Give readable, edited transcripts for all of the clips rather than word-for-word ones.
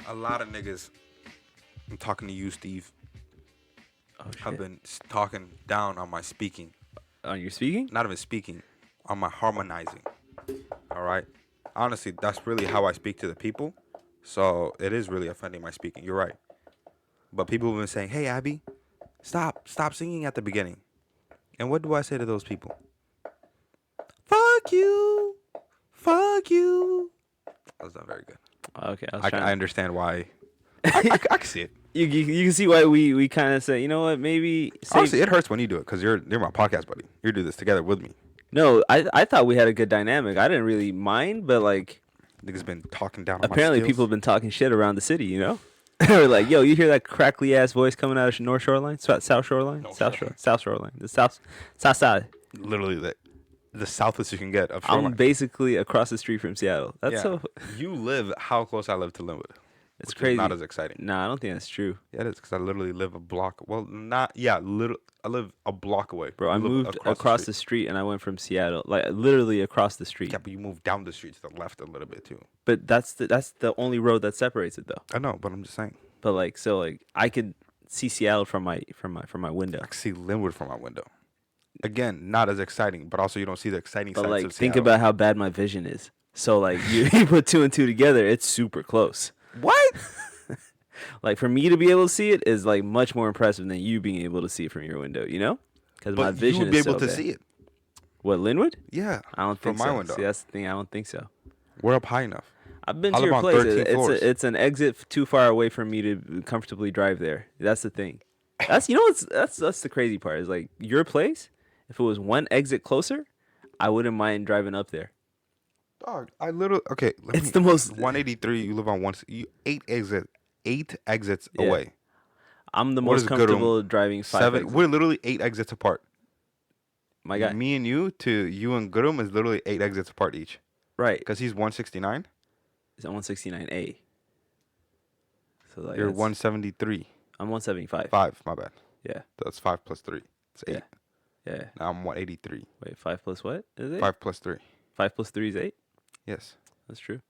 A lot of niggas. I'm talking to you, Steve. Oh shit. Have been talking down on my speaking. On your speaking? Not even speaking, on my harmonizing. All right. Honestly, that's really how I speak to the people. So it is really offending my speaking. You're right. But people have been saying, "Hey, Abby, stop singing at the beginning." And what do I say to those people? Fuck you. Fuck you. That was not very good. Okay, I understand why. I can see it. You can see why we kind of say, you know what, maybe Honestly, it hurts when you do it because you're my podcast buddy. You do this together with me. No, I thought we had a good dynamic. I didn't really mind, but like Niggas been talking down on apparently my skills. people have been talking shit around the city, you know? They're like, yo, you hear that crackly ass voice coming out of North Shoreline? South Shoreline? South Shoreline. The south side. Literally the southest you can get of I'm Shoreline. basically across the street from Seattle. That's Yeah. so You live how close I live to Linwood. it's which crazy. Is not as exciting. Nah, I don't think that's true. Yeah, it is because I literally live a block. Well, not yeah. I live a block away. Bro, I You live moved across the street and I went from Seattle, like literally across the street. Yeah, but you moved down the street to the left a little bit too. But that's the only road that separates it though. I know, but I'm just saying. But like I could see Seattle from my window. I can see Linwood from my window. Again, not as exciting, but also you don't see the exciting But sides like of think Seattle. about how bad my vision is. So like you put two and two together, it's super close. What? Like for me to be able to see it is like much more impressive than you being able to see it from your window, you know? Because my But vision you would be is able so to bad. see it. What, Linwood? Yeah. I don't from think my so. window. See, that's the thing. I don't think so. We're up high enough. I've been I to live your on place. 13 floors. It's an exit too far away for me to comfortably drive there. That's the thing. That's that's the crazy part is like your place. If it was one exit closer, I wouldn't mind driving up there. Dog, I literally okay. It's the most 183. You live on eight exits Yeah. away. I'm the What most is Goodham? comfortable driving 7. exits. We're literally 8 exits apart. My guy, Me and you to you and Goodham is literally 8 exits apart each. right? Because he's 169. It's on 169A. So like You're that's- 173. I'm 175. 5. My bad. Yeah, That's 5 plus 3. It's 8. Yeah. yeah. Now I'm 183. Wait, 5 plus what is it? 5 plus 3. 5 plus 3 is 8. Yes. That's true.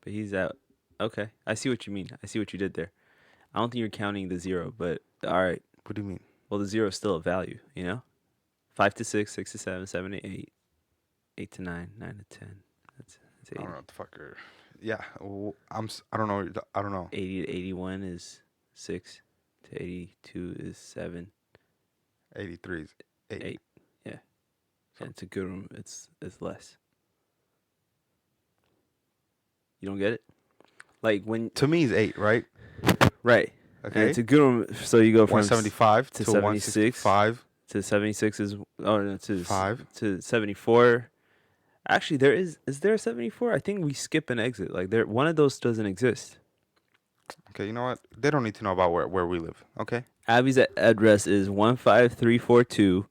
But he's out. Okay, I see what you mean. I see what you did there. I don't think you're counting the zero, but all right. What do you mean? Well, the zero is still a value, you know? 5 to 6, 6 to 7, 7 to 8, 8 to 9, 9 to 10. That's I 80. don't know what the fuck. Yeah. I don't know. I don't know. 80 to 81 is 6 to 82 is 7. 83 is 8. 8. Yeah. And to good room, it's less. You don't get it? Like when To me, it's 8, right? right. Okay. And it's a good room, so you go from 175 to to 76. 165. to 76 is no, to 5. to 74. Actually, is there a 74? I think we skip an exit. Like one of those doesn't exist. Okay, you know what? They don't need to know about where we live. Okay. Abby's address is 15342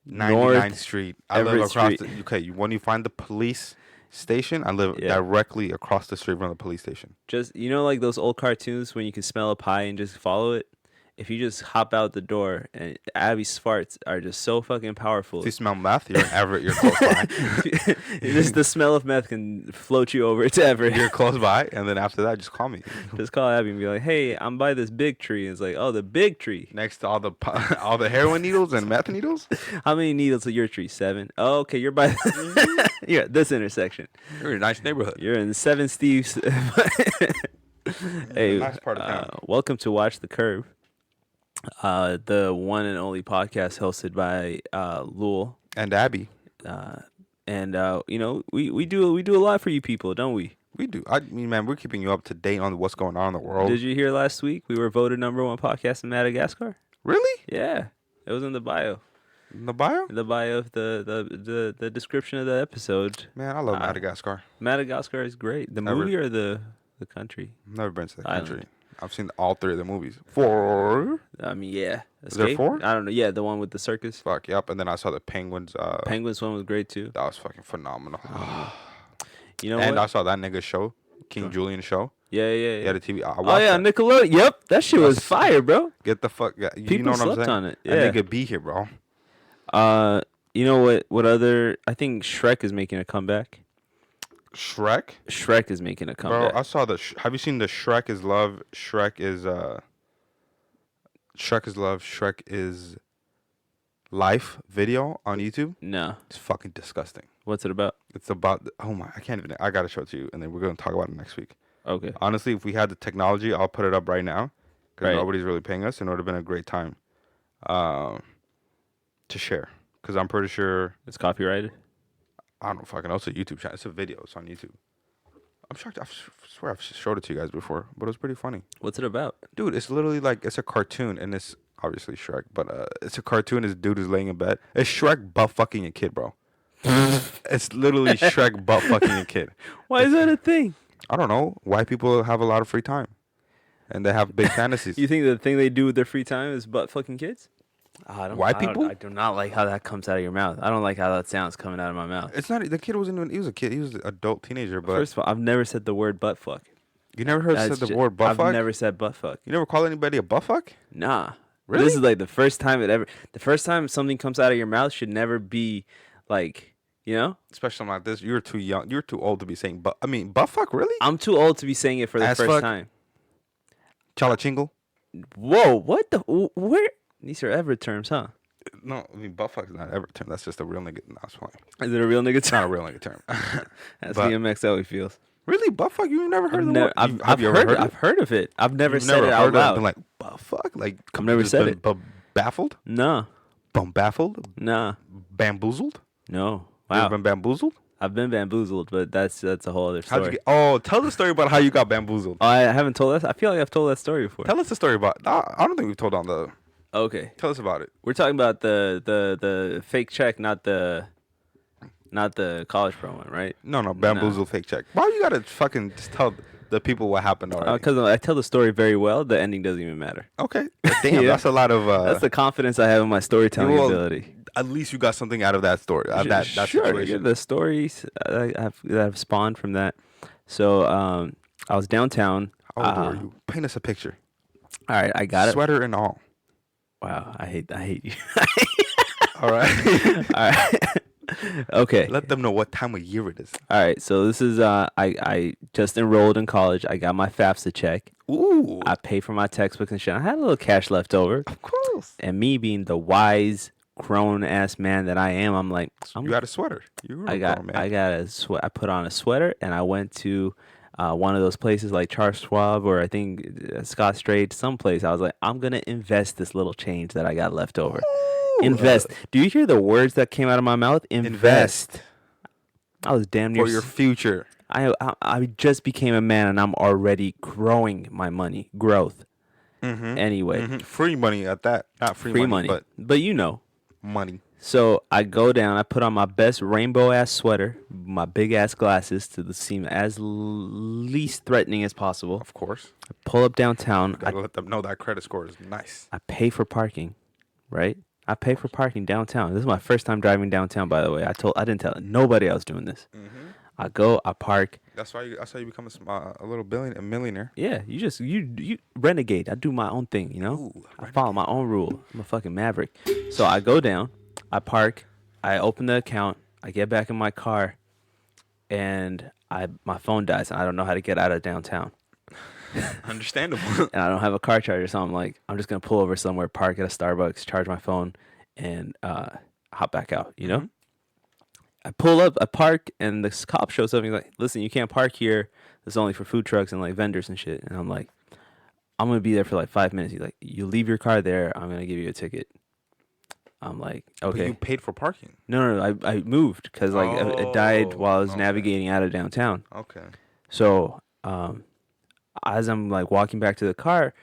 99th North Street. I live Everett across. Street. Okay, when you find the police station, I live Yeah. directly across the street from the police station. Just like those old cartoons when you can smell a pie and just follow it. If you just hop out the door, and Abby's farts are just so fucking powerful. If you smell meth, you're in Everett. You're close by. Just the smell of meth can float you over to Everett. You're close by, and then after that, just call me. Just call Abby and be like, "Hey, I'm by this big tree." And it's like, "Oh, the big tree. Next to all the heroin needles and meth needles. How many needles at your tree? 7. Oh, okay, you're by you're at this intersection. You're in a nice neighborhood. You're in 7 Steve's. Hey, nice part of town. welcome to Watch the Curve, the one and only podcast hosted by Lul, And Abby, and we do a lot for you people, don't we? we do. I mean, man, we're keeping you up to date on what's going on in the world. Did you hear last week we were voted #1 podcast in Madagascar? Really? Yeah, it was in the bio. In the bio? In the bio of the description of the episode. Man, I love Madagascar. Madagascar is great. The Ever. movie or the country? I've never been to the Island. country. I've seen all 3 of the movies. 4. I mean, yeah. Is there Escape? 4? I don't know. Yeah, the one with the circus. Fuck, yep. And then I saw the Penguins. Penguins one was great too. That was fucking phenomenal. You know And I what? saw that nigga show, King Julian show. Yeah. He had a TV. I Oh watched yeah, that. Nickelodeon. Yep, that shit was That's- fire, bro. Get the fuck. Yeah, you People know what I'm slept saying? on it. That Yeah. nigga be here, bro. You know what? What other? I think Shrek is making a comeback. Shrek, Shrek is making a bro. comeback. I saw the. Have you seen the Shrek is love? Shrek is love. Shrek is life video on YouTube. No. It's fucking disgusting. What's it about? It's about. Oh my! I can't even. I gotta show it to you, and then we're gonna talk about it next week. Okay. Honestly, if we had the technology, I'll put it up right now because Right. nobody's really paying us, and it would have been a great time to share. Because I'm pretty sure It's copyrighted. I don't fucking know. It's a YouTube channel. It's a video. It's on YouTube. I'm shocked. I swear I've showed it to you guys before, but it was pretty funny. What's it about? Dude, it's literally like it's a cartoon, and it's obviously Shrek, but it's a cartoon. This dude is laying in bed. It's Shrek butt fucking a kid, bro. It's literally Shrek butt fucking a kid. Why is that a thing? I don't know. White people have a lot of free time, and they have big fantasies. You think the thing they do with their free time is butt fucking kids? I don't, White I don't- people? I do not like how that comes out of your mouth. I don't like how that sounds coming out of my mouth. It's not the kid wasn't even. He was a kid. He was an adult teenager. But First of all, I've never said the word butt fuck. you never heard said the word butt I've fuck. never said butt fuck. You never call anybody a butt fuck? Nah. Really? This is like the first time the first time something comes out of your mouth should never be like, you know? Especially something like this. You're too young. You're too old to be saying butt. I mean, butt fuck, really? I'm too old to be saying it for the Ass first fuck? time. Chalachingle? Whoa, what the where these are ever terms, huh? No, I mean, butt fuck is not ever a term. That's just a real nigga. No, it's fine. Is it a real nigga It's not term? a real nigga term. That's but- DMX how he feels. Really? Butt fuck? You've never heard of the Never- word? I've, Have you ever heard, heard I've it? heard of it. I've never You've said never it heard out of it? loud. Been like, butt fuck? Like, I've never just said been it. Baffled? No, Baffled? nah, Bamboozled? no. You ever Wow, been bamboozled? I've been bamboozled, but that's a whole other How'd story. you get? Oh, tell the story about how you got bamboozled. Oh, I haven't told that. I feel like I've told that story before. Tell us the story about. I don't think we've told on the. Okay, Tell us about it. we're talking about the fake check, not the college promo, right? No, bamboozled fake check. Why you gotta fucking just tell the people what happened already? Because I tell the story very well. The ending doesn't even matter. Okay. Damn, Yeah. that's a lot of. That's the confidence I have in my storytelling well, ability. At least you got something out of that story. That Sure, situation. yeah, the stories that have spawned from that. So I was downtown. How old were you? Paint us a picture. All right, I got it. Sweater and all. Wow, I hate you. All right. All right. Okay. Let them know what time of year it is. All right. So this is I just enrolled in college. I got my FAFSA check. Ooh. I paid for my textbooks and shit. I had a little cash left over. Of course. And me being the wise, grown ass man that I am, I'm like, You got a sweater. You were a grown man. I got a I put on a sweater and I went to one of those places like Charles Schwab or I think Scott Strait, someplace. I was like, I'm gonna invest this little change that I got left over. Ooh. Invest. Do you hear the words that came out of my mouth? Invest. I was damn near. For your future. I just became a man and I'm already growing my money. Growth. Mm-hmm. Anyway, Free money at that. Not free, money. but But you know. money. So I go down. I put on my best rainbow ass sweater, my big ass glasses to seem as least threatening as possible. Of course. I pull up downtown. Gotta let them know that credit score is nice. I pay for parking, right? I pay for parking downtown. This is my first time driving downtown, by the way. I didn't tell nobody I was doing this. I go, I park. That's how you become a little a millionaire. Yeah, you renegade. I do my own thing, you know. Ooh, I follow my own rule. I'm a fucking maverick. So I go down, I park, I open the account, I get back in my car, and my phone dies, and I don't know how to get out of downtown. Understandable. And I don't have a car charger, so I'm like, I'm just gonna pull over somewhere, park at a Starbucks, charge my phone, and hop back out. You know. I pull up, I park, and the cop shows up. And he's like, "Listen, you can't park here. This is only for food trucks and like vendors and shit." And I'm like, "I'm gonna be there for like 5 minutes." He's like, "You leave your car there. I'm gonna give you a ticket." I'm like, But "Okay." you paid for parking. No, I moved because like it died while I was okay. navigating out of downtown. Okay. So as I'm like walking back to the car,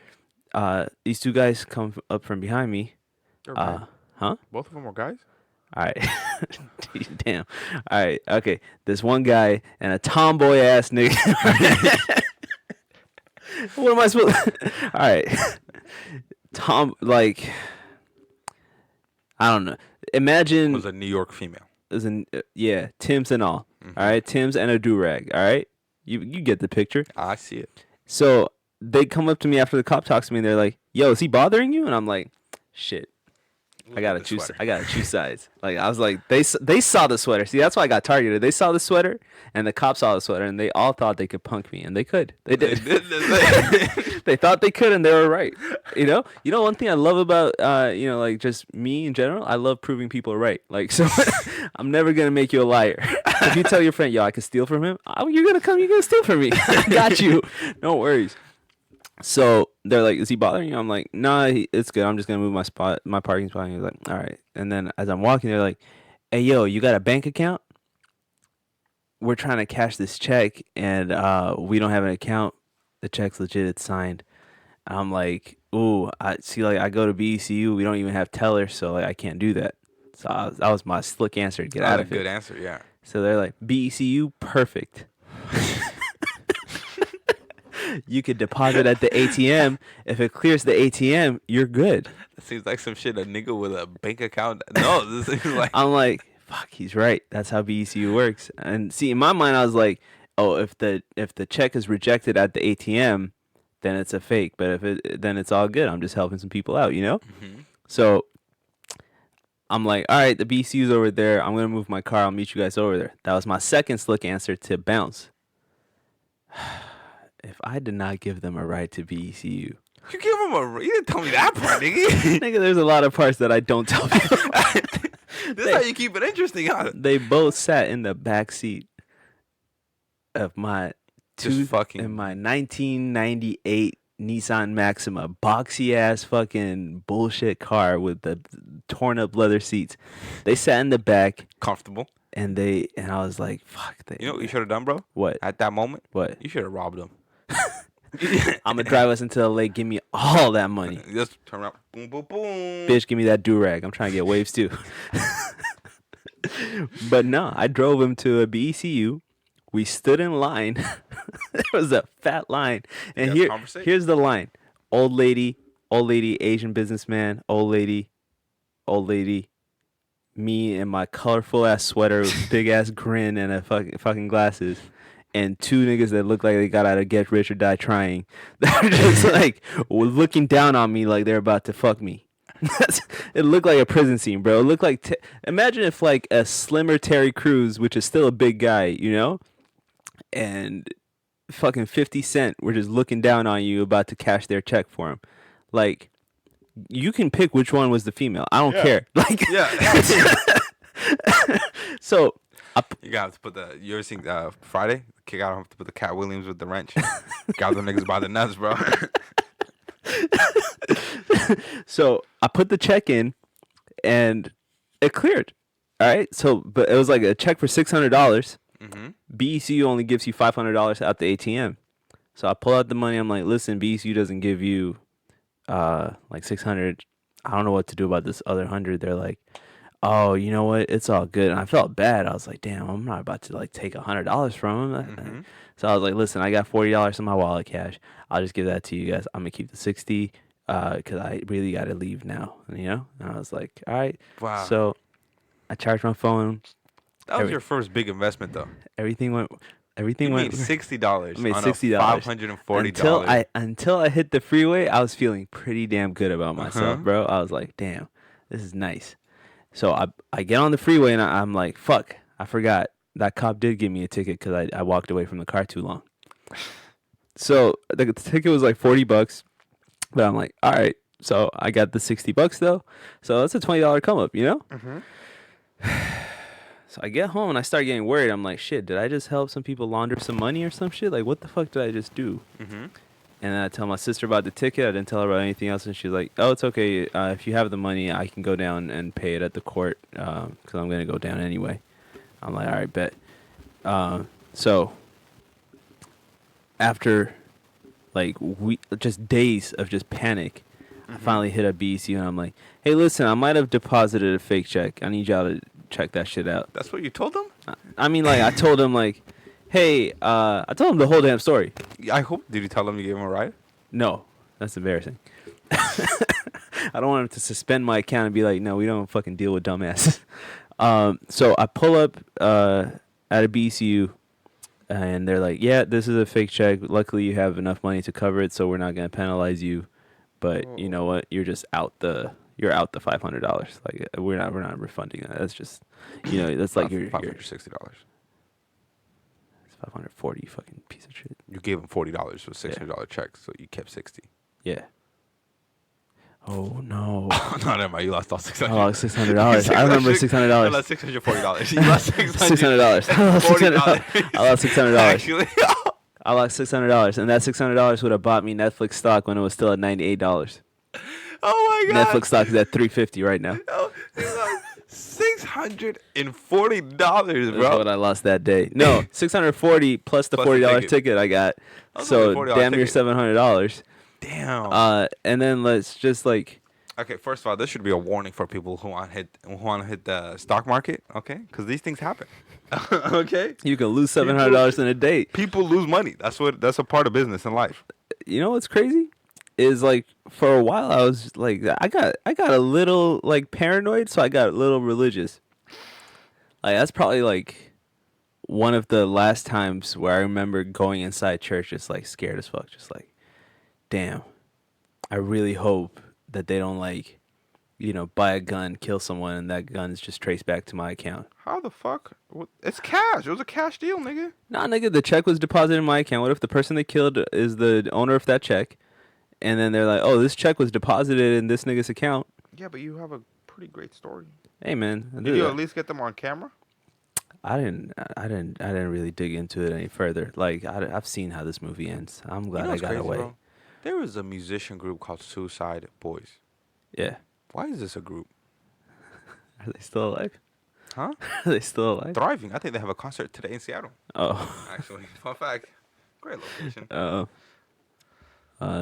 these two guys come up from behind me. They're guys. Huh? Both of them were guys? All right. Damn. All right. Okay. There's one guy and a tomboy ass nigga. What am I supposed All right. Like, I don't know. Imagine It was a New York female. as in yeah, Tim's and all. All right, Tim's and a do-rag. All right, you get the picture. I see it. So they come up to me after the cop talks to me and they're like, "Yo, is he bothering you?" And I'm like, "Shit, I gotta the choose. sweater. I gotta choose sides. Like I was like, they saw the sweater. See, that's why I got targeted. They saw the sweater, and the cops saw the sweater, and they all thought they could punk me, and they could. They They did. did this. They thought they could, and they were right. You know, one thing I love about like just me in general, I love proving people right. Like, so I'm never gonna make you a liar. If you tell your friend, yo, I can steal from him, you're gonna steal from me. I got you. No worries. So they're like, "Is he bothering you?" I'm like, "Nah, it's good. I'm just gonna move my parking spot." And he's like, "All right." And then as I'm walking, they're like, "Hey, yo, you got a bank account? We're trying to cash this check, and we don't have an account. The check's legit. It's signed." I'm like, "Ooh, I see. Like, I go to BECU. We don't even have tellers, so like, I can't do that." So that was my slick answer to get That's out a of good it. answer. Yeah. So they're like, "BECU, perfect." You could deposit at the ATM. If it clears the ATM, you're good. That seems like some shit a nigga with a bank account. No, this is like. I'm like, fuck, he's right. That's how BECU works. And see, in my mind, I was like, oh, if the check is rejected at the ATM, then it's a fake. But then it's all good. I'm just helping some people out, you know. Mhm. So I'm like, all right, the BECU's over there. I'm gonna move my car. I'll meet you guys over there. That was my second slick answer to bounce. If I did not give them a ride to BECU, You give him a. You didn't tell me that part, nigga. nigga, there's a lot of parts that I don't tell people. This is how you keep it interesting, huh? They both sat in the back seat of my Just fucking. in my 1998 Nissan Maxima, boxy ass fucking bullshit car with the torn up leather seats. They sat in the back, Comfortable. and I was like, fuck. You know what you should have done, bro? What? At that moment, What? you should have robbed him. I'm gonna drive us into the lake. Give me all that money, Just turn around. Boom, boom, boom. bitch. Give me that do rag. I'm trying to get waves too. But no, I drove him to a BECU. We stood in line. There was a fat line, and guys conversate? here's the line: old lady, Asian businessman, old lady, me in my colorful ass sweater, with big ass grin, and a fucking glasses, and two niggas that look like they got out of Get Rich or Die Trying. They're just like looking down on me like they're about to fuck me. It looked like a prison scene, bro. It looked like imagine if like a slimmer Terry Crews, which is still a big guy, you know, and fucking 50 Cent were just looking down on you about to cash their check for him. Like, you can pick which one was the female. I don't care. Like, Yeah. so You gotta put the. You ever seen Friday? The kid gotta have to put the Cat Williams with the wrench. Got them niggas by the nuts, bro. So I put the check in, and it cleared. All right. So, but it was like a check for $600. Mm-hmm. BECU only gives you $500 out the ATM. So I pull out the money. I'm like, listen, BECU doesn't give you like 600. I don't know what to do about this other 100. They're like, oh, you know what? It's all good. And I felt bad. I was like, damn, I'm not about to like take $100 from him. Mm-hmm. So I was like, listen, I got $40 in my wallet cash. I'll just give that to you guys. I'm gonna keep the 60 because I really got to leave now. You know? And I was like, all right. Wow. So I charged my phone. That was your first big investment, though. Everything went. You Everything made went. $60. I made on $60. $540. Until I hit the freeway, I was feeling pretty damn good about myself, Uh-huh. bro. I was like, damn, this is nice. So I get on the freeway and I'm like, fuck, I forgot that cop did give me a ticket because I walked away from the car too long. So the ticket was like $40, but I'm like, all right. So I got the $60 though. So that's a $20 come up, you know? Mhm. So I get home and I start getting worried. I'm like, shit, did I just help some people launder some money or some shit? Like, what the fuck did I just do? Mm-hmm. And then I tell my sister about the ticket. I didn't tell her about anything else. And she's like, oh, it's okay. If you have the money, I can go down and pay it at the court because I'm going to go down anyway. I'm like, all right, bet. So after like just days of just panic, I finally hit up BECU and I'm like, hey, listen, I might have deposited a fake check. I need y'all to check that shit out. That's what you told them? I mean, like, I told him, like, hey, I told him the whole damn story. I hope. Did you tell them you gave him a ride? No, that's embarrassing. I don't want him to suspend my account and be like, no, we don't fucking deal with dumbasses. So I pull up at a BECU, and they're like, yeah, this is a fake check. Luckily, you have enough money to cover it, so we're not going to penalize you. But you know what? You're just out the you're out the $500. Like we're not refunding that. That's just, that's like your $560. it's 540. You fucking piece of shit. You gave him $40 for $600 check, so you kept 60. Yeah. Oh no. No, never mind. You lost all $600. I lost $600. I remember $600. You lost $640. You lost $600. I lost $600. Actually. I lost $600, and that $600 would have bought me Netflix stock when it was still at $98. Oh my god. Netflix stock is at $350 right now. Oh, $640, That's bro. what I lost that day. No, $640 plus the Plus the $40 ticket. ticket I got. That was So only a $40 damn near ticket. $700. Damn. And then let's just like, Okay, first of all, this should be a warning for people who want to hit the stock market. Okay, because these things happen. Okay, you can lose $700 in a day. people lose money. That's a part of business in life. You know what's crazy? Is like for a while I was like I got a little like paranoid, so I got a little religious. Like that's probably like one of the last times where I remember going inside church just like scared as fuck, just like, damn, I really hope that they don't like, buy a gun, kill someone, and that gun is just traced back to my account. How the fuck? It's cash. It was a cash deal, nigga. Nah, nigga, the check was deposited in my account. What if the person they killed is the owner of that check? And then they're like, oh, this check was deposited in this nigga's account. Yeah, but you have a pretty great story. Hey, man. Did you at least get them on camera? I didn't really dig into it any further. Like, I've seen how this movie ends. I'm glad I got away. Bro? There was a musician group called Suicide Boys. Yeah. Why is this a group? Are they still alive? Huh? Are they still alive? Thriving. I think they have a concert today in Seattle. Oh. Actually, fun fact. Great location.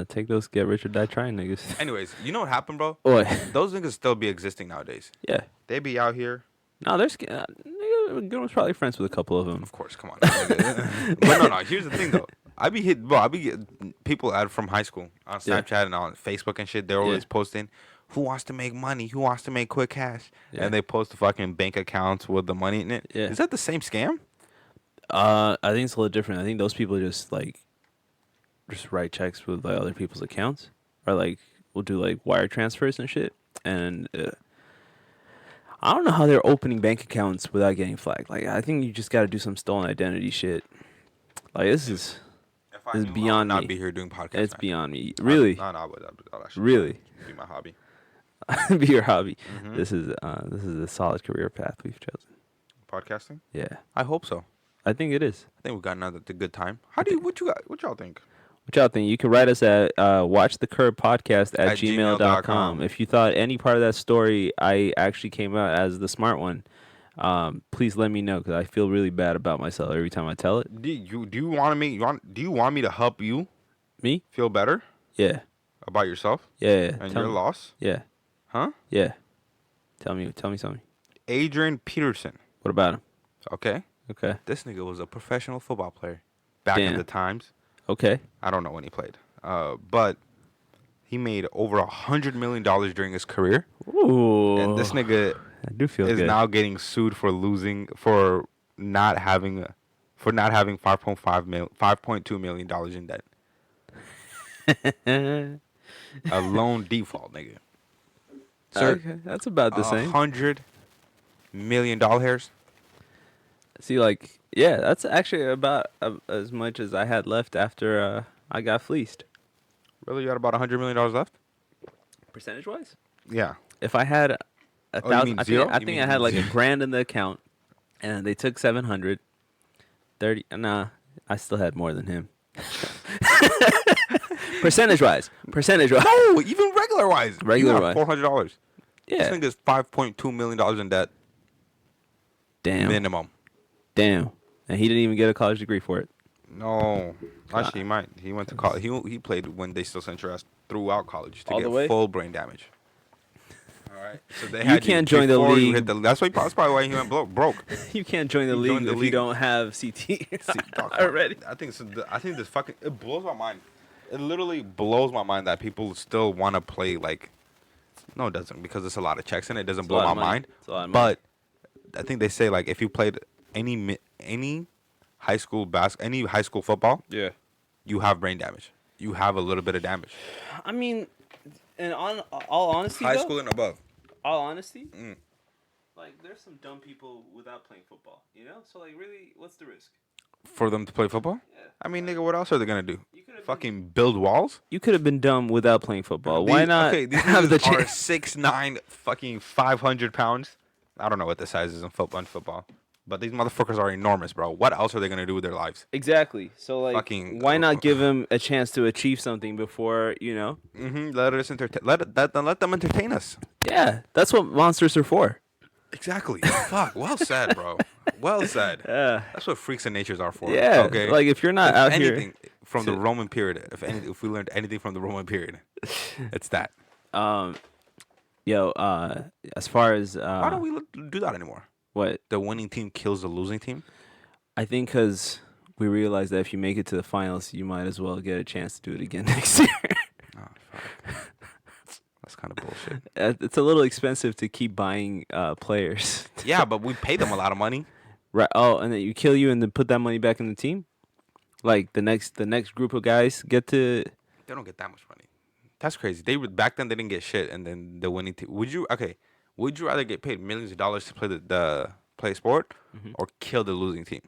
Take those get rich or die trying niggas. Anyways, you know what happened, bro? What? Those niggas still be existing nowadays. Yeah. They be out here. No, there's nigga was probably friends with a couple of them. Of course, come on. But no. Here's the thing, though. I be getting people out from high school on Snapchat and on Facebook and shit. They're always posting, who wants to make money? Who wants to make quick cash? Yeah. And they post the fucking bank accounts with the money in it. Yeah. Is that the same scam? I think it's a little different. I think those people just write checks with like other people's accounts, or like will do like wire transfers and shit. And I don't know how they're opening bank accounts without getting flagged. Like I think you just got to do some stolen identity shit. Like this is beyond me. me. Not be here doing podcasts. It's man. Really? No, I'll actually Really? be my hobby. Be your hobby. Mhm. This is a solid career path we've chosen. Podcasting? Yeah, I hope so. I think it is. I think we got another good time. What y'all think? What y'all think? You can write us at watchthecurbpodcast at gmail.com. If you thought any part of that story I actually came out as the smart one, please let me know because I feel really bad about myself every time I tell it. Do you want me to help you Me? feel better Yeah. about yourself Yeah. and Tell your me. loss? Yeah. Huh? Yeah. Tell me something. Adrian Peterson. What about him? Okay. Okay. This nigga was a professional football player back in Damn. the times. Okay. I don't know when he played. But he made over $100 million during his career. Ooh. And this nigga I do feel is good. now getting sued for not having $5.2 million in debt. A loan default, nigga. Sir, Okay, that's about the same. $100 million hairs. See, like, yeah, that's actually about as much as I had left after I got fleeced. Really, you got about $100 million left? Percentage-wise? Yeah. If I had a Oh, you thousand, mean I zero? think, I You think mean I had like zero. $1,000 in the account, and they took 730. Nah, I still had more than him. Percentage-wise. No, even regular-wise. Regular-wise. You have $400. Yeah. This nigga's $5.2 million in debt. Damn. Minimum. Damn. And he didn't even get a college degree for it. No. Actually, he might. He went to college. He played when they still sent your ass throughout college to All get the way? full brain damage. All right. So they You had can't join the before you league. hit that's probably why he went broke. You can't join the You league join the if you league. don't have CT See, dog, already. I think this fucking it blows my mind. It literally blows my mind that people still want to play like. No, it doesn't because it's a lot of checks in it. It doesn't It's a blow lot my of money. mind. It's a lot of money. But I think they say like if you played any high school football, Yeah. you have brain damage. You have a little bit of damage. I mean, And on all honesty, High though, school and above. all honesty, Mm. like there's some dumb people without playing football. You know, so like really, what's the risk? For them to play football? Yeah. I mean, nigga, what else are they gonna do? You could have Fucking build walls? You could have been dumb without playing football. Why not Okay, these have the niggas are chance? 6'9", fucking 500 pounds. I don't know what the size is in football, but these motherfuckers are enormous, bro. What else are they gonna do with their lives? Exactly. So like, Fucking- why not give him a chance to achieve something before you know? Let us entertain. Let them entertain us. Yeah, that's what monsters are for. Exactly. Fuck. Well said, bro. Well said. Yeah. That's what freaks and natures are for. Yeah. Okay. Like if you're not If out anything from the to- Roman period, if we learned anything from the Roman period, it's that. here, as far as Why don't we do that anymore? what The winning team kills the losing team. I think, because we realize that if you make it to the finals, you might as well get a chance to do it again next year. Oh, fuck. That's kind of bullshit. It's a little expensive to keep buying players. Yeah, but we pay them a lot of money. Right. Oh, and then you kill you and then put that money back in the team. Like the next group of guys get to. They don't get that much money. That's crazy. Back then they didn't get shit, and then the winning team. Would you rather get paid millions of dollars to play play a sport, or kill the losing team?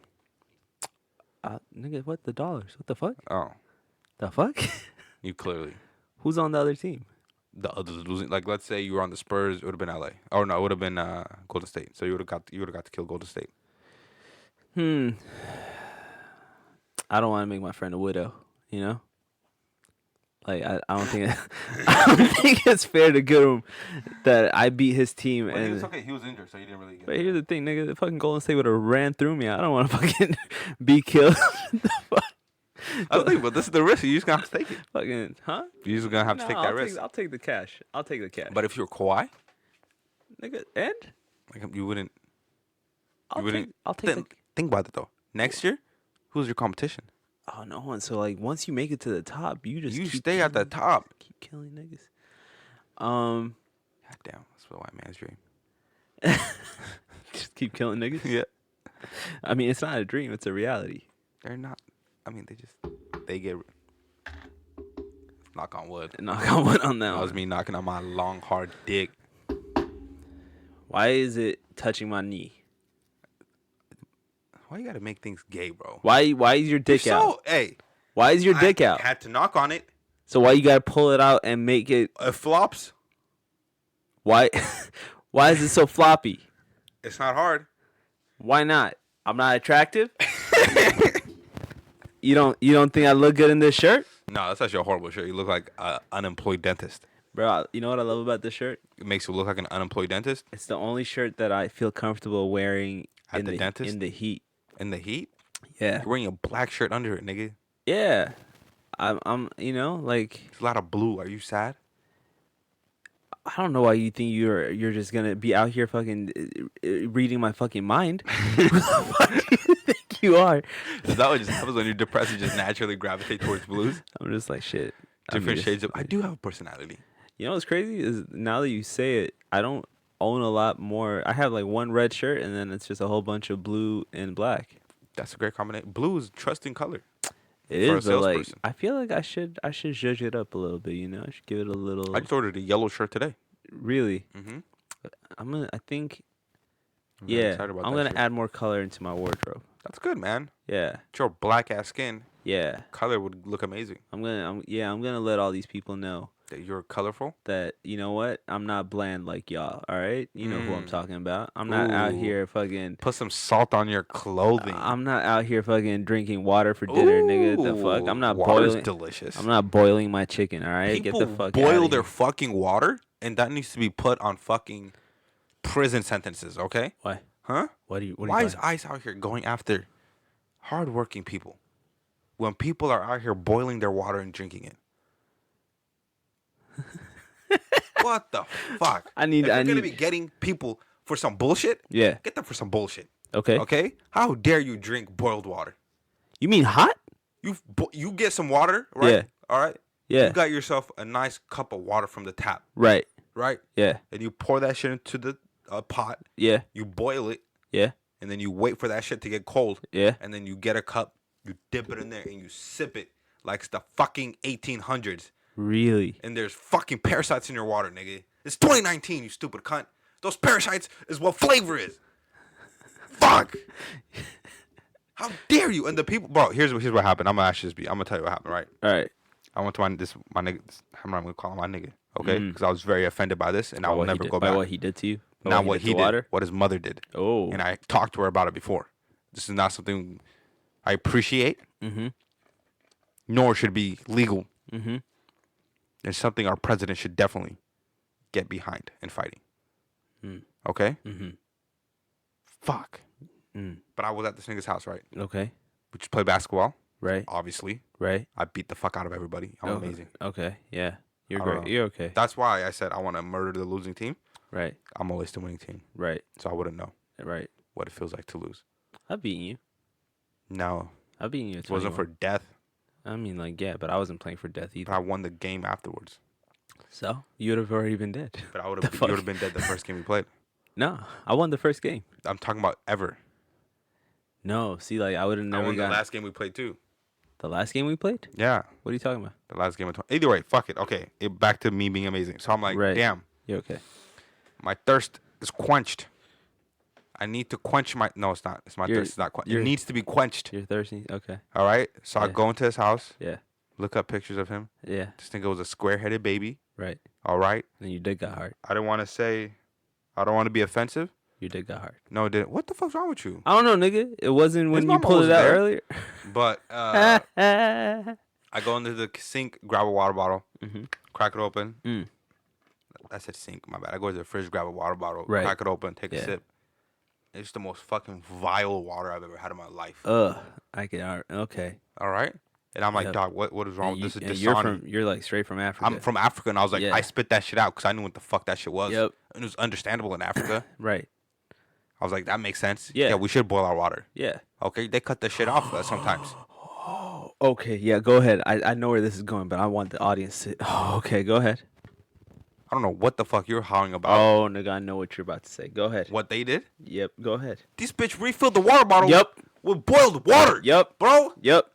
Nigga, what the dollars? What the fuck? Oh, The fuck? you clearly Who's on the other team? the others losing. Like, let's say you were on the Spurs, it would have been LA. Oh no, it would have been Golden State. So you would have got to kill Golden State. I don't want to make my friend a widow. You know. Like I don't think I don't think it's fair to give him that I beat his team and. okay. He was injured, so you didn't really get. But here's the thing, nigga. The fucking Golden State would have ran through me. I don't want to fucking be killed. The fuck? I was thinking, but this is the risk. You just gonna have to take it. Fucking, huh? You just gonna have to take that risk. I'll take the cash. I'll take the cash. But if you're Kawhi, Nigga, and like you wouldn't. I'll You wouldn't. take Think about it though. Next year, who's your competition? Oh, no one. So like, once you make it to the top, you just You keep stay at the killing- top. Keep killing niggas. God damn, that's what white man's dream. Just keep killing niggas. Yeah, I mean, it's not a dream; it's a reality. they're not. I mean, they get. Knock on wood. Knock on wood on that That was one. me knocking on my long hard dick. Why is it touching my knee? Why you gotta make things gay, bro? Why is your dick out? Hey, Why is your dick I out? had to knock on it. So why you gotta pull it out and make it? It flops. Why? Why is it so floppy? It's not hard. Why not? I'm not attractive. You don't think I look good in this shirt, No, that's actually a horrible shirt. You look like an unemployed dentist. bro? You know what I love about this shirt? It makes you look like an unemployed dentist It's the only shirt that I feel comfortable wearing At in the dentist? in the heat. in the heat. Yeah, You're wearing a black shirt under it, nigga. yeah. I'm like, It's a lot of blue. Are you sad? I don't know why you think you're just gonna be out here fucking reading my fucking mind. Who the fuck do you think you are? Is that what just happens when you're depressed? You just naturally gravitate towards blues. I'm just like shit. I'm Different just- shades of. I do have a personality. You know what's crazy is now that you say it, I don't own a lot more. I have like one red shirt and then it's just a whole bunch of blue and black. That's a great combination. Blue is trusting color. It For a is, but like salesperson. I feel like I should zhuzh it up a little bit. You know, I should give it a little. I just ordered a yellow shirt today. Really, Mm-hmm. I think. I'm very Yeah, excited about I'm that gonna shirt. add more color into my wardrobe. That's good, man. Yeah, With your black ass skin, yeah. color would look amazing. I'm gonna let all these people know That you're colorful. that you know what, I'm not bland like y'all. All right, you know who I'm Mm. talking about. I'm not out Ooh. here fucking. Put some salt on your clothing. I'm not out here fucking drinking water for dinner, nigga. The fuck, I'm not Water's boiling. delicious. I'm not boiling my chicken. All right, People get the fuck boil outta their here. fucking water, and that needs to be put on fucking prison sentences. Okay? Why? Huh? What do you? Why is ICE out here going after hardworking people when people are out here boiling their water and drinking it? What the fuck? I need- If you're I gonna need- be getting people for some bullshit. Yeah. Get them for some bullshit. Okay. Okay? How dare you drink boiled water? You mean hot? You get some water, right? Yeah. All right. Yeah. You got yourself a nice cup of water from the tap, Right. right? Yeah. And you pour that shit into the pot. Yeah. You boil it, Yeah. and then you wait for that shit to get cold. Yeah. And then you get a cup, you dip it in there, and you sip it like it's the fucking 1800s. Really? And there's fucking parasites in your water, nigga. It's 2019, you stupid cunt. Those parasites is what flavor is. Fuck. How dare you? And the people, bro. Here's what happened. I'm gonna tell you what happened, right? All right. I went to my nigga. I'm not gonna call him my nigga, okay? Because I was very offended by this, and I will never go by back. what he did to you? By Not what he to did, water? what his mother did. Oh. And I talked to her about it before. This is not something I appreciate, nor should be legal. It's something our president should definitely get behind in fighting. Okay? Fuck. But I was at this nigga's house, right? Okay. We just play basketball, Right. obviously. Right. I beat the fuck out of everybody. I'm amazing. Okay. Yeah. You're I don't great. know. You're okay. That's why I said I want to murder the losing team. Right. I'm always the winning team. Right. So I wouldn't know Right. what it feels like to lose. I've beaten you. No. I've beaten you at It wasn't 21. for death, I mean, like, yeah, but I wasn't playing for death but either. I won the game afterwards. So you would have already been dead. But I would The have you fuck? would have been dead the first game we played. No, I won the first game. I'm talking about ever. No, see, like I would have I never won the got last game we played too. the last game we played. Yeah. What are you talking about? The last game of either way, fuck it. Okay. Back to me being amazing. So I'm like, Right. damn, You're okay. my thirst is quenched. I need to quench my no, it's not. It's my You're- thirst is not quenched. It you're- needs to be quenched. You're thirsty. Okay. All right. So I Yeah. go into his house, Yeah. look up pictures of him. Yeah. This nigga was a square-headed baby. Right. All right. And your dick got hard. I don't want to be offensive. Your dick got hard. No, it didn't. What the fuck's wrong with you? I don't know, nigga. It wasn't when you mama pulled was it out there. earlier. But I go into the sink, grab a water bottle, crack it open. I said sink, my bad. I go to the fridge, grab a water bottle, Right. crack it open, take Yeah. a sip. It's the most fucking vile water I've ever had in my life. I get out. Okay. All right? And I'm like, Yep. dog, what is wrong? And This is and you're Dasani. you're like straight from Africa. I'm from Africa, and I was like, Yeah. I spit that shit out because I knew what the fuck that shit was. Yep. And it was understandable in Africa. Right. I was like, that makes sense. Yeah. We should boil our water. Yeah. Okay? They cut the shit off sometimes. Okay. Yeah. Go ahead. I know where this is going, but I want the audience to. Oh, okay. Go ahead. I don't know what the fuck you're howling about. Oh, nigga, I know what you're about to say. Go ahead. What they did? Yep. Go ahead. This bitch refilled the water bottle Yep. with boiled water. Yep. Bro. Yep.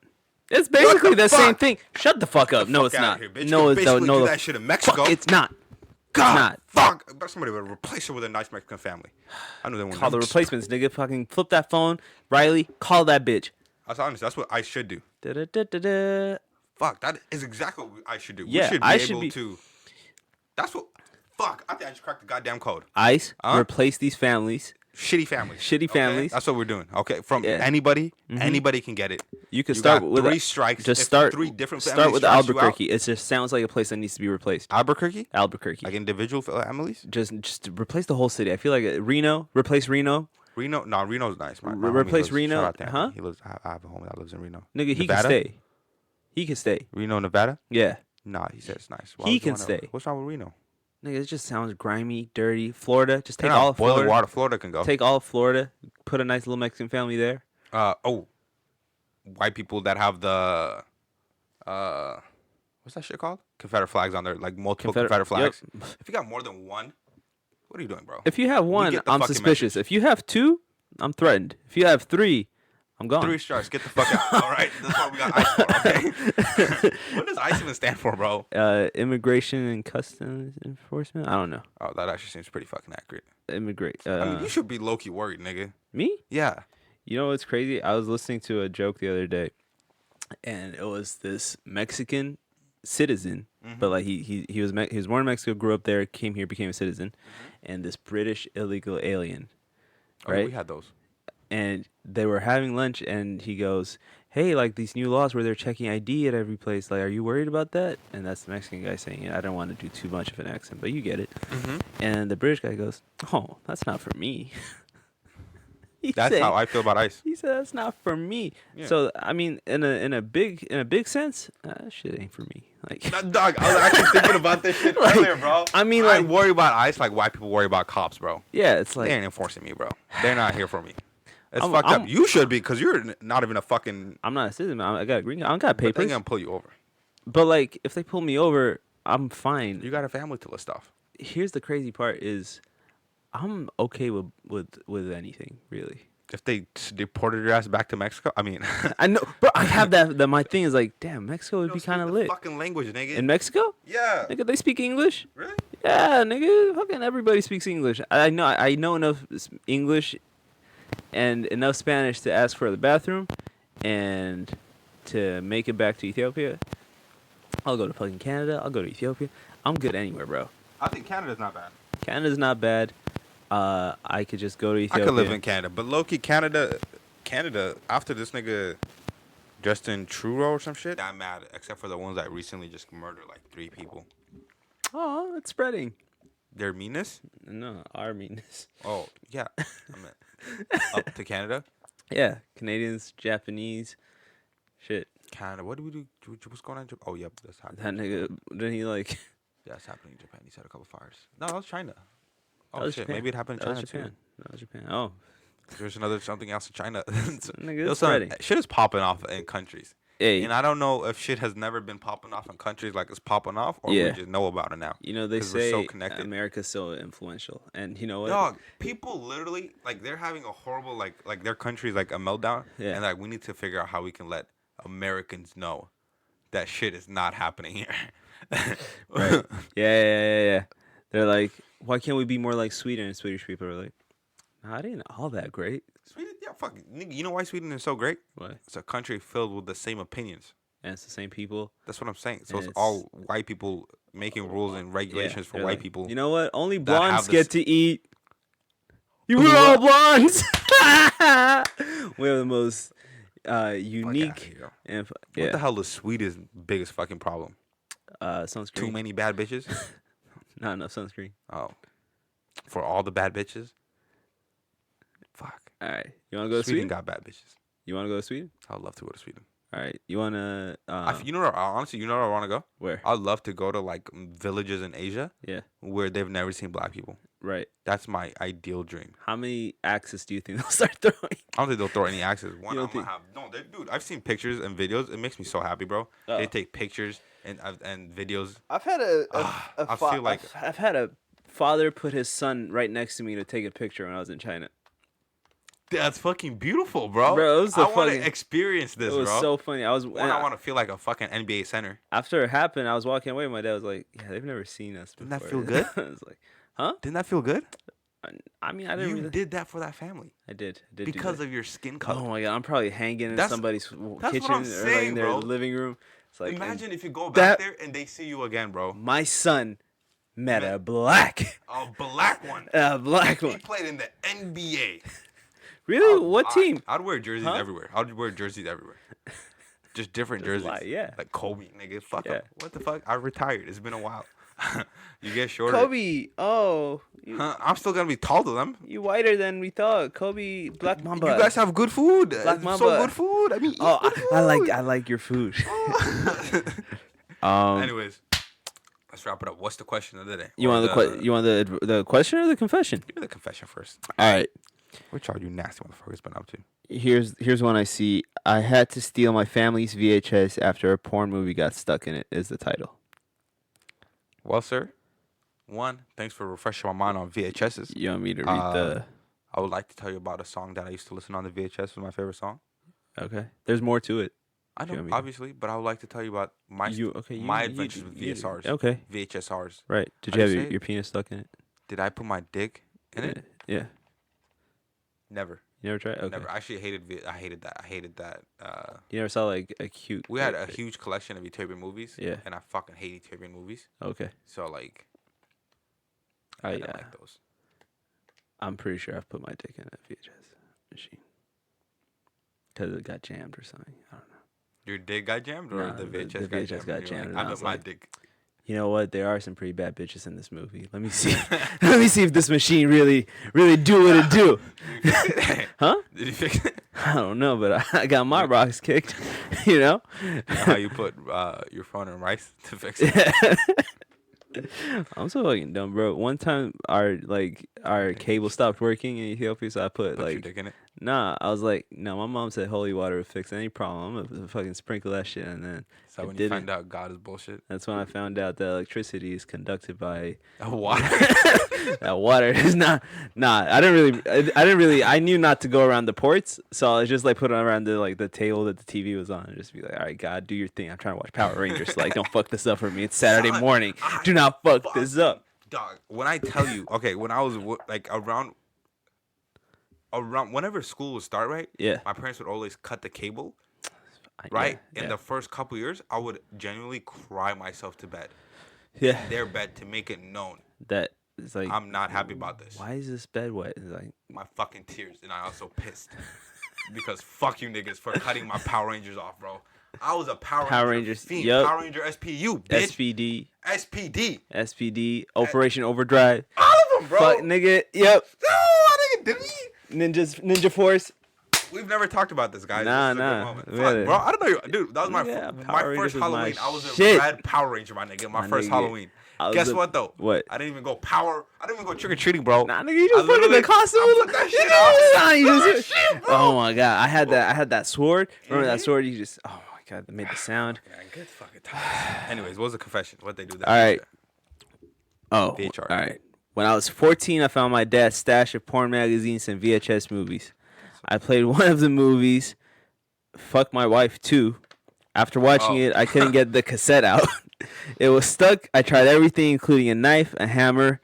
It's basically the same fuck? thing. Shut the fuck up. No, Fuck it's outta not. here, bitch. No, You it's could no. basically No, do that shit in Mexico. Fuck, it's not. God, not. fuck. But somebody would replace her with a nice Mexican family. I knew they wouldn't. Call the replacements, nigga. Fucking flip that phone. Riley, call that bitch. That's honest. That's what I should do. Da-da-da-da-da. Fuck. That is exactly what I should do. Yeah, we should be I able should be- to. That's what. Fuck. I think I just cracked the goddamn code. Ice, Huh? replace these families. Shitty families. Shitty okay? families. That's what we're doing. Okay. From Yeah. anybody can get it. You could You start got with 3 strikes. Just If start 3 different Start families with strikes you out- Albuquerque. It just sounds like a place that needs to be replaced. Albuquerque? Albuquerque. Like individual families? Just replace the whole city. I feel like Reno. Replace Reno. Reno? No, Reno's nice. My homie Replace lives- Reno, shout out to him. huh? He lives. I have a homie that lives in Reno. Nigga, he Nevada? can stay. He can stay. Reno, Nevada? Yeah. Nah, he said it's nice. He would you can wanna- stay. What's wrong with Reno? Nigga, it just sounds grimy, dirty. Florida. Just take They're not all of boiling Florida. water. Florida can go. Take all of Florida. Put a nice little Mexican family there. White people that have the what's that shit called? Confederate flags on there, like multiple Confederate flags. Yep. If you got more than one, what are you doing, bro? If you have one, get the I'm fucking suspicious. message. If you have 2, I'm threatened. If you have 3, I'm gone. 3 stars. Get the fuck out. All right, that's what we got ICE for. Okay. What does ICE even stand for, bro? Immigration and Customs Enforcement. I don't know. Oh, that actually seems pretty fucking accurate. Immigrate. I mean, you should be low key worried, nigga. Me? Yeah. You know what's crazy? I was listening to a joke the other day, and it was this Mexican citizen, but like he was he was born in Mexico, grew up there, came here, became a citizen, and this British illegal alien, Oh, right? we had those. And they were having lunch, and he goes, "Hey, like these new laws where they're checking ID at every place. Like, are you worried about that?" And that's the Mexican guy saying, "I don't want to do too much of an accent, but you get it." And the British guy goes, "Oh, that's not for me." That's how I feel about ICE. He said that's not for me. Yeah. So I mean, in a big sense, shit ain't for me. Like, That dog, I was actually thinking about this shit earlier, bro. I mean, I like- worry about ICE like white people worry about cops, bro. yeah, it's They like ain't enforcing me, bro. They're not here for me. It's I'm- fucked I'm- up. You should be, because you're not even a fucking... I'm not a citizen. I got a green. I don't got But they papers. gonna pull you over. But like, if they pull me over, I'm fine. You got a family to list off. Here's the crazy part: is I'm okay with anything really. If they deported your ass back to Mexico, I mean, I know, bro. I have that. That my thing is like, damn, Mexico would don't be speak kind of the lit. fucking language, nigga. In Mexico, Yeah. nigga, they speak English. Really? Yeah, nigga, fucking everybody speaks English. I know. I know enough English and enough Spanish to ask for the bathroom, and to make it back to Ethiopia. I'll go to fucking Canada. I'll go to Ethiopia. I'm good anywhere, bro. I think Canada's not bad. Canada's not bad. I could just go to I Ethiopia. could live in Canada, but low-key Canada, after this nigga Justin Trudeau or some shit, I'm mad. Except for the ones that recently just murdered like 3 people. Oh, it's spreading. Their meanness? No, our meanness. Oh yeah, I meant up to Canada. Yeah, Canadians, Japanese, shit. Canada. What do we do? What's going on in Japan? Oh yep, that's happening. That nigga, didn't he like? Yeah, it's happening in Japan. He's had a couple fires. No, that was China. Oh That was shit, Japan. maybe it happened in That China was Japan. too. That was Japan. Oh, There's something else in China. nigga, Yo, it's son, spreading. shit is popping off in countries. Hey, And I don't know if shit has never been popping off in countries like it's popping off, or Yeah. we just know about it now. you know they 'Cause we're say so connected. America's so influential, and you know what? Dog, people literally like they're having a horrible like their country's like a meltdown, Yeah. and like we need to figure out how we can let Americans know that shit is not happening here. Right. Yeah. They're like, why can't we be more like Sweden? And Swedish people are like, nah, it ain't all that great. Sweden, yeah, fuck. Nigga, you know why Sweden is so great? What? It's a country filled with the same opinions. And it's the same people. That's what I'm saying. So And it's all white people making rules and Yeah, regulations for they're white like, people. You know what? Only that blondes have get this- to eat. You Who were all what? blondes. We have the most Fuck outta unique here. and What yeah. the hell is Sweden's biggest fucking problem? Sunscreen. Too many bad bitches? Not enough sunscreen. Oh. For all the bad bitches? Fuck. All right. You want to go to Sweden Sweden? got bad bitches. You want to go to Sweden? I would love to go to Sweden. All right. You want to You know where, honestly, you know where I want to go? where? I'd love to go to like villages in Asia Yeah. where they've never seen black people. Right. That's my ideal dream. How many axes do you think they'll start throwing? I don't think they'll throw any axes. One, You I'm don't gonna think- have no. Dude, I've seen pictures and videos. It makes me so happy, bro. Oh. They take pictures and videos. I've had I feel like I've had a father put his son right next to me to take a picture when I was in China. that's fucking beautiful, bro. Bro, it was I the want fucking- to experience this, It was bro. so funny. I was One, I want to feel like a fucking NBA center. after it happened, I was walking away. My dad was like, "Yeah, they've never seen us before." Didn't that feel good? I was like, Didn't that feel good? I mean, I didn't. You really, did that for that family I did do because that. of your skin color. Oh my god, I'm probably hanging in That's- somebody's what kitchen I'm or like saying, in their bro. living room. It's like, Imagine if you go that- back there and they see you again, bro. my son met a black, A black one. a black He one. played in the NBA. Really? What team? I'd wear jerseys Huh? everywhere. I'd wear jerseys everywhere. Just different jerseys. like, yeah. Like Kobe, nigga. Fuck Yeah. him. What the fuck? I retired. It's been a while. You get shorter. Kobe. Oh, Huh? I'm still gonna be tall to them. you whiter than we thought. Kobe, Black Mamba. You guys have good food. Black So Mamba. good food. I mean, eat Oh, good I like your food. food. Anyways, let's wrap it up. What's the question of the day? You Or want you want the question or the confession? Give me the confession first. All right. Which are you nasty motherfuckers been up to? Here's one I see. I had to steal my family's VHS after a porn movie got stuck in it. Is the title? Well, sir. One, thanks for refreshing my mind on VHSs. You want me to read the? I would like to tell you about a song that I used to listen on the VHS. Was my favorite song. Okay. There's more to it. I Do you know, want me to- obviously, but I would like to tell you about my My adventures with VSRs. Okay. VHSRs. Right. Did How you do you have say it? your penis stuck in it? Did I put my dick in it? Yeah. Never. You never tried? Okay. Never. I actually hated I hated that. I hated that. You never saw like a cute. We had like, a huge collection of Ethiopian movies. Yeah. And I fucking hate Ethiopian movies. Okay. So like, I I didn't like those. I'm pretty sure I've put my dick in a VHS machine. Because it got jammed or something. I don't know. Your dick got jammed, or Nah, the the VHS, VHS got and you're jammed, and Like, I I was bet my like- dick. You know what? There are some pretty bad bitches in this movie. Let me see. Let me see if this machine really do what it do. Huh? Did you fix it? I don't know, but I got my rocks kicked. You know? You know how you put your phone in rice to fix it? I'm so fucking dumb, bro. One time our cable stopped working in Ethiopia, so I put Put your like dick in it. Nah, I was like, no, my mom said holy water would fix any problem. I'm gonna fucking sprinkle that shit, and then So it when you didn't. find out God is bullshit, That's when I found out that electricity is conducted by water. that water is not. Nah, I didn't really. I knew not to go around the ports, so I was just like put it around the table that the TV was on, and just be like, all right, God, do your thing. I'm trying to watch Power Rangers. Like, don't fuck this up for me. It's Saturday Son, morning. I Do not fuck this up. Dog, when I tell you, okay, when I was like around whenever school would start, right? Yeah. My parents would always cut the cable, Yeah, right? yeah. In the first couple years, I would genuinely cry myself to bed. Yeah. In their bed to make it known That it's like, I'm not happy about this. why is this bed wet? It's like, My fucking tears, and I also pissed because fuck you niggas for cutting my Power Rangers off, bro. I was a Power Rangers, fiend. yup. Power Ranger SPU, bitch. SPD, SPD. Operation Overdrive. All of them, bro. Fuck, nigga. Yep. No, nigga, did we? Ninja Force. We've never talked about this, guys. Nah, This is a good nah. moment. Really. Fuck, bro. I don't know. Dude, that was my Yeah, my Power first Rangers was my Halloween. I was a shit. red Power Ranger, my nigga. My My first nigga. Halloween. I was Guess a- what, though? what? I didn't even go I didn't even go trick-or-treating, bro. Nah, nigga, you I just put in the literally- costume. I put that shit on. Nah, you Put that just. shit, bro. Oh my god, I had that sword. Remember that Mhm. sword? You just. Oh my god, that made the sound. Yeah, good fucking times. Anyways, what was the confession? What they do that? All right. Oh, VHR. all right. When I was 14, I found my dad's stash of porn magazines and VHS movies. I played one of the movies, Fuck My Wife 2. After watching Oh. it, I couldn't get the cassette out. It was stuck. I tried everything, including a knife, a hammer.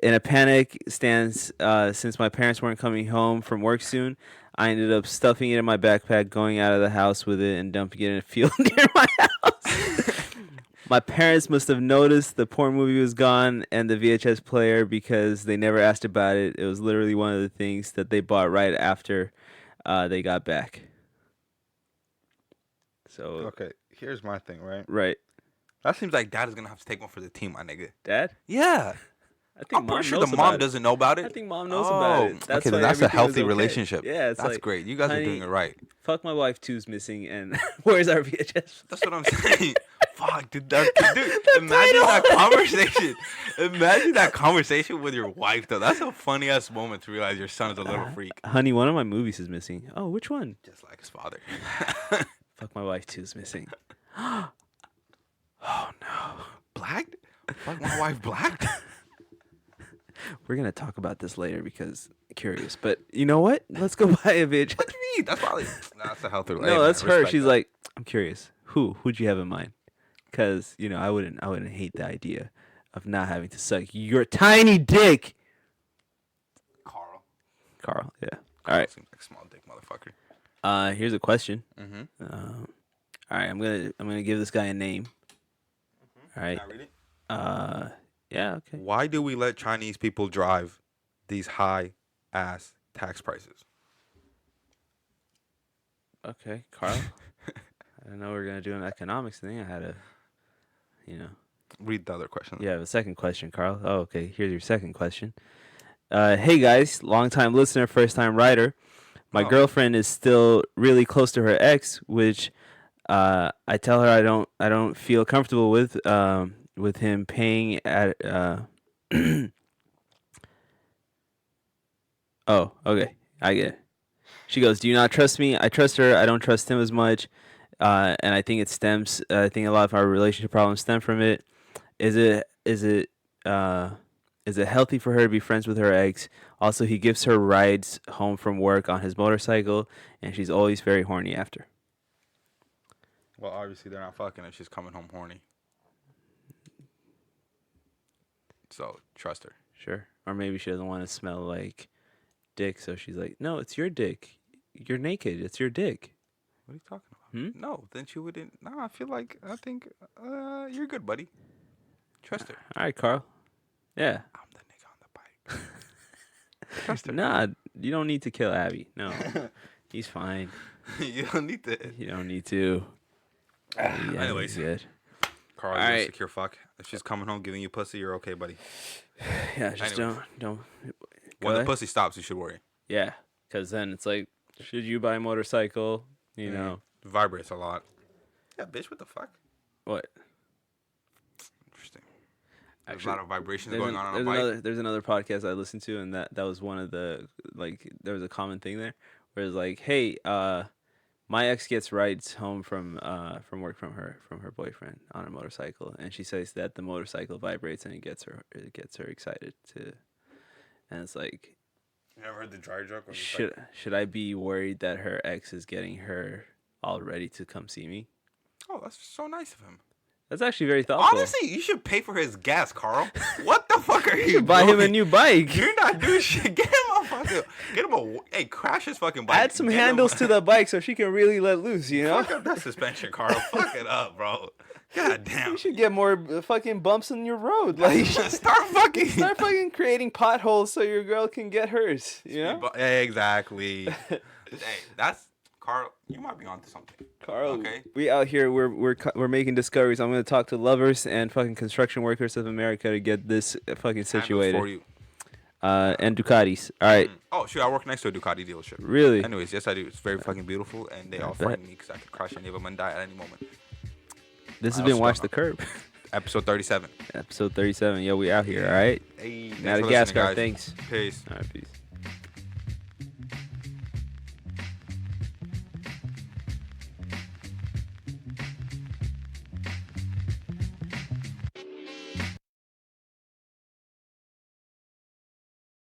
In a panic stance, since my parents weren't coming home from work soon, I ended up stuffing it in my backpack, going out of the house with it, and dumping it in a field near my house. My parents must have noticed the porn movie was gone and the VHS player because they never asked about it. It was literally one of the things that they bought right after they got back. So, Okay, here's my thing, right? right. That seems like dad is gonna have to take one for the team, my nigga. Dad? Yeah. I think I'm mom pretty sure knows the mom about it. doesn't know about it. I think mom knows about it. Okay, then why that's a everything was healthy okay. relationship. Yeah, it's That's like, great. You guys are doing honey, it right. Fuck My Wife 2's missing, and where's our VHS? That's what I'm saying. Fuck, dude. Dude, imagine that conversation. Imagine that conversation with your wife, though. That's a funny ass moment to realize your son is a little freak, Honey, one of my movies is missing. Oh, which one? just like his father. Fuck My Wife 2's missing. Oh no. Blacked? Fuck, my wife blacked? We're gonna talk about this later because I'm curious. But you know what? Let's go buy a VHS. What do you mean? That's probably. Nah, that's a healthy. No, that's her. She's like, I'm curious. Who'd you have in mind? Because I wouldn't hate the idea of not having to suck your tiny dick. Carl. Yeah. All right. Seems like a small dick motherfucker. Here's a question. Mm-hmm. All right, I'm gonna give this guy a name. All right. Can I read it? Yeah. Okay. Why do we let Chinese people drive these high ass tax prices? Okay, Carl. I didn't know we were gonna do an economics thing. I had to, Read the other question. Yeah, the second question, Carl. Oh, okay. Here's your second question. Hey guys, long time listener, first time writer. My Oh. girlfriend is still really close to her ex, which I tell her I don't feel comfortable with him paying at. Oh, okay, I get it. She goes, "Do you not trust me? I trust her. I don't trust him as much." And I think it stems. I think a lot of our relationship problems stem from it. Is it healthy for her to be friends with her ex? Also, he gives her rides home from work on his motorcycle, and she's always very horny after. Well, obviously they're not fucking if she's coming home horny. So trust her. Sure. Or maybe she doesn't want to smell like dick, so she's like, "No, it's your dick. You're naked. It's your dick." What are you talking about? No, then she wouldn't. No, I think you're good, buddy. Trust her. All right, Carl. Yeah. I'm the nigga on the bike. Trust her. Nah, you don't need to kill Abby. No, he's fine. You don't need to. You don't need to. Yeah, Anyways. he's good. Carl, All you're a right. secure fuck. If she's coming home giving you pussy, you're okay, buddy. Yeah, just Anyways. don't. When the ahead. pussy stops, you should worry. Yeah, because then it's like, should you buy a motorcycle? You know It vibrates a lot. Yeah, bitch, what the fuck? what? Interesting. There's a lot of vibrations going on a there's bike. there's another podcast I listened to, and that was one of the there was a common thing there where it's like, hey, my ex gets rides home from work from her boyfriend on a motorcycle, and she says that the motorcycle vibrates and it gets her excited to, and it's like, You ever heard the dry joke? Where it's should I be worried that her ex is getting her all ready to come see me? oh, that's so nice of him. That's actually very thoughtful. Honestly, you should pay for his gas, Carl. What the fuck are you Buy him a doing? new bike. You're not doing shit. Get him a. Hey, crash his fucking bike. Add some Get him handles a- to the bike so she can really let loose, you know? Fuck up that suspension, Carl. Fuck it up, bro. God damn. You should get more fucking bumps in your road. Like, you should Start fucking. start fucking creating potholes so your girl can get hers, you know? Exactly. Hey, that's Carl. You might be onto something. Carl, Okay. we out here, we're making discoveries. I'm gonna talk to lovers and fucking construction workers of America to get this fucking Handles for situated. you. And Ducatis. All right, Oh, shoot, I work next to a Ducati dealership. really. Anyways, yes, I do. It's very fucking beautiful, and they I all bet. frighten me because I could crash any of them and die at any moment. This has I been also Watch don't the Curb, Episode 37. episode 37. Yo, we out here. All right, Hey, thanks for listening, Madagascar. guys. Thanks. Peace. All right, peace.